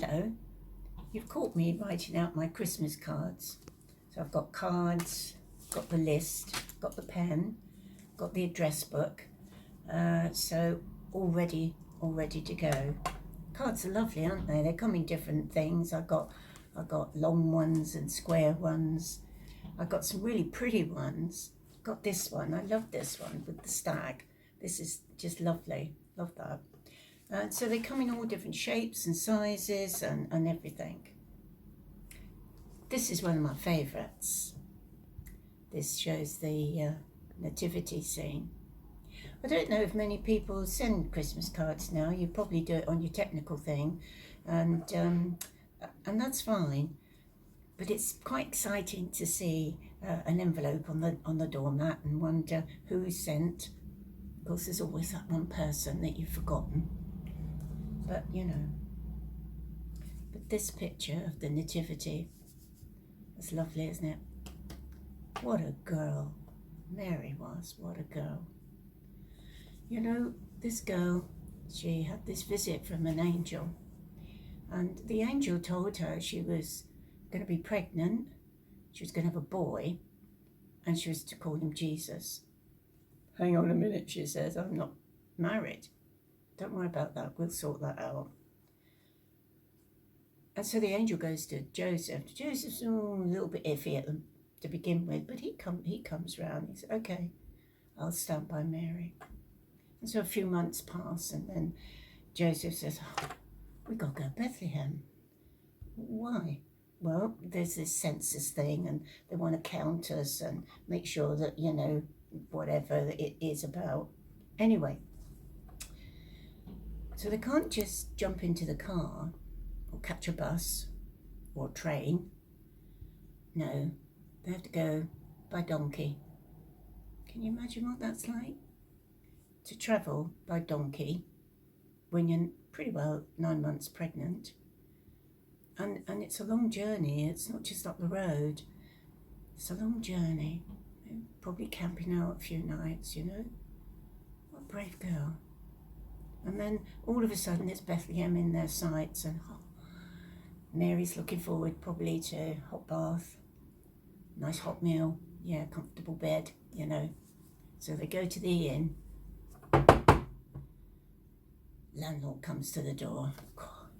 Hello, you've caught me writing out my Christmas cards. So I've got cards, got the list, got the pen, got the address book, so all ready to go. Cards are lovely, aren't they? They come in different things. I've got long ones and square ones. I've got some really pretty ones. Got this one. I love this one with the stag. This is just lovely. Love that. So they come in all different shapes and sizes and everything. This is one of my favourites. This shows the nativity scene. I don't know if many people send Christmas cards now. You probably do it on your technical thing, and that's fine. But it's quite exciting to see an envelope on the doormat and wonder who sent. Of course, there's always that one person that you've forgotten. But you know. But this picture of the nativity is lovely, isn't it? What a girl Mary was. What a girl. You know, this girl, she had this visit from an angel, and the angel told her she was going to be pregnant, she was going to have a boy, and she was to call him Jesus. Hang on a minute, she says, I'm not married. Don't worry about that, we'll sort that out. And so the angel goes to Joseph. Joseph's a little bit iffy at them to begin with, but he comes round. He says, okay, I'll stand by Mary. And so a few months pass, and then Joseph says, we got to go to Bethlehem. Why? Well, there's this census thing, and they want to count us and make sure that, you know, whatever it is about. Anyway, so they can't just jump into the car or catch a bus or train. No, they have to go by donkey. Can you imagine what that's like? To travel by donkey when you're pretty well 9 months pregnant. And it's a long journey. It's not just up the road. It's a long journey. Probably camping out a few nights, you know. What a brave girl. And then all of a sudden there's Bethlehem in their sights, and Mary's looking forward probably to a hot bath, nice hot meal, comfortable bed, you know. So they go to the inn. Landlord comes to the door.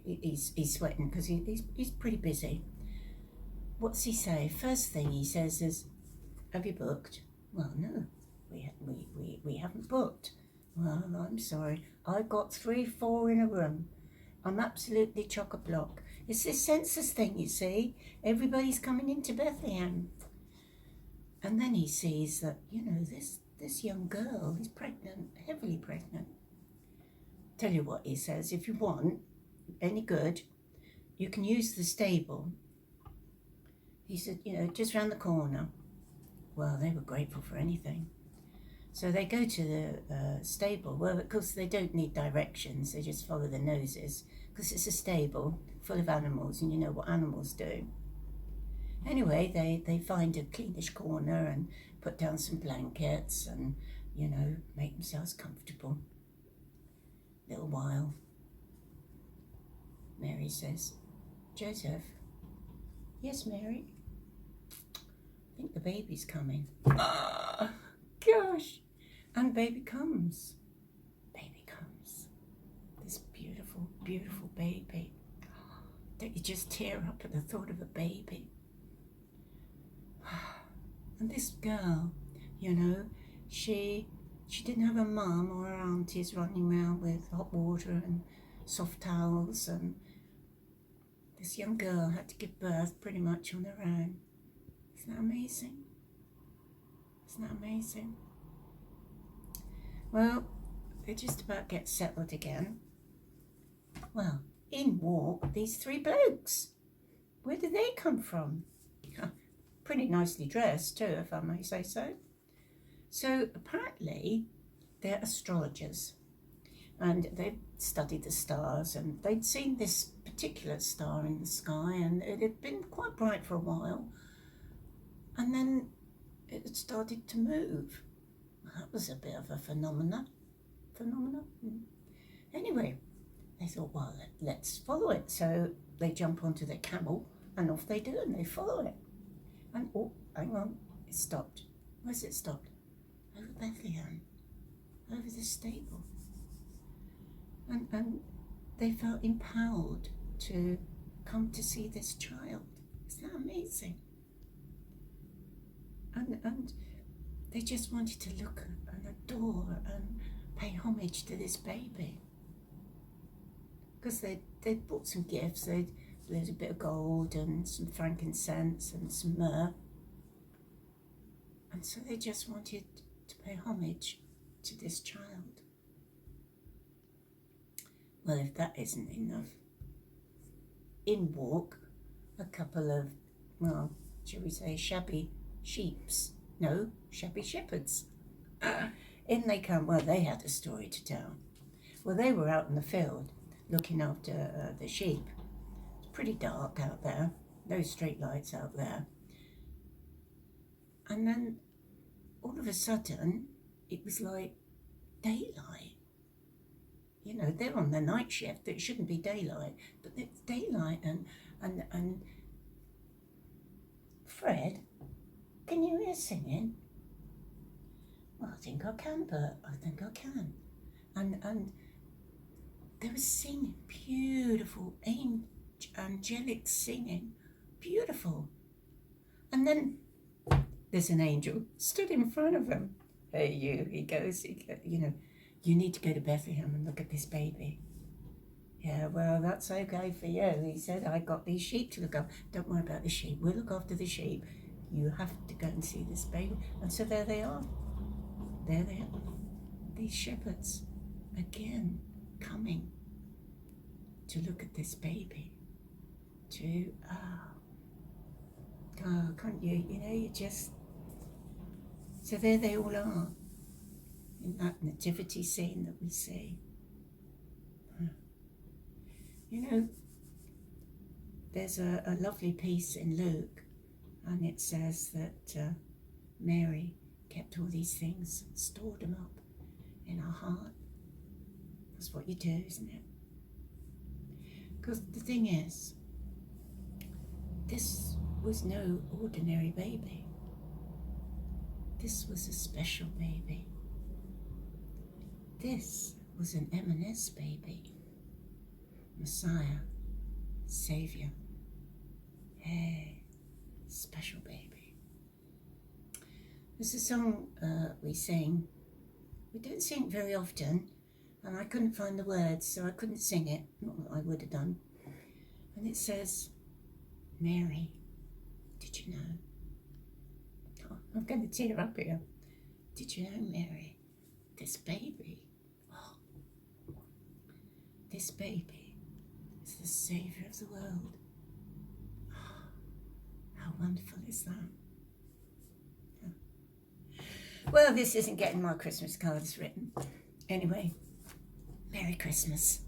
He's sweating because he's pretty busy. What's he say? First thing he says is, have you booked? Well, no, we haven't booked. Well, I'm sorry. I've got 3-4 in a room. I'm absolutely chock-a-block. It's this census thing, you see. Everybody's coming into Bethlehem. And then he sees that, you know, this young girl is pregnant, heavily pregnant. Tell you what, he says, if you want any good, you can use the stable. He said, you know, just round the corner. Well, they were grateful for anything. So they go to the stable. Well, of course, they don't need directions. They just follow their noses because it's a stable full of animals, and you know what animals do. Anyway, they find a cleanish corner and put down some blankets and, you know, make themselves comfortable. Little while, Mary says, Joseph. Yes, Mary. I think the baby's coming. Ah, gosh. And baby comes. This beautiful, beautiful baby. Don't you just tear up at the thought of a baby? And this girl, you know, she didn't have a mum or her aunties running around with hot water and soft towels, and this young girl had to give birth pretty much on her own. Isn't that amazing? Isn't that amazing? Well, they just about get settled again. Well, in walk these 3 blokes. Where did they come from? Pretty nicely dressed too, if I may say so. So apparently they're astrologers, and they've studied the stars, and they'd seen this particular star in the sky, and it had been quite bright for a while, and then it had started to move. That was a bit of a phenomena. Anyway, they thought, well, let's follow it. So they jump onto their camel and off they do, and they follow it. And oh, hang on, it stopped. Where's it stopped? Over Bethlehem, over the stable. And they felt empowered to come to see this child. Isn't that amazing? And they just wanted to look and adore and pay homage to this baby. Because they bought some gifts. There's a bit of gold and some frankincense and some myrrh. And so they just wanted to pay homage to this child. Well, if that isn't enough, in walk a couple of, well, shall we say, shabby shepherds. In they come. Well, they had a story to tell. Well, they were out in the field looking after the sheep. It's pretty dark out there, no street lights out there. And then all of a sudden, it was like daylight. You know, they're on the night shift. It shouldn't be daylight, but it's daylight. And Fred, can you hear singing? Well, I think I can, Bert. I think I can. And they were singing beautiful, angelic singing, beautiful. And then there's an angel stood in front of him. Hey, you, he goes, you know, you need to go to Bethlehem and look at this baby. Yeah, well, that's okay for you. He said, I got these sheep to look after. Don't worry about the sheep. We'll look after the sheep. You have to go and see this baby. And so there they are. There they are. These shepherds, again, coming to look at this baby. Can't you? You know, you just... So there they all are, in that nativity scene that we see. You know, there's a lovely piece in Luke, and it says that Mary kept all these things, stored them up in her heart. That's what you do, isn't it? Because the thing is, this was no ordinary baby. This was a special baby. This was an M&S baby. Messiah, Saviour. Hey, special baby. There's a song we sing. We don't sing it very often, and I couldn't find the words, so I couldn't sing it. Not that I would have done. And it says, Mary, did you know? Oh, I'm going to tear up here. Did you know, Mary, this baby, this baby is the Saviour of the world. Oh, how wonderful is that? Yeah. Well, this isn't getting my Christmas cards written. Anyway, Merry Christmas.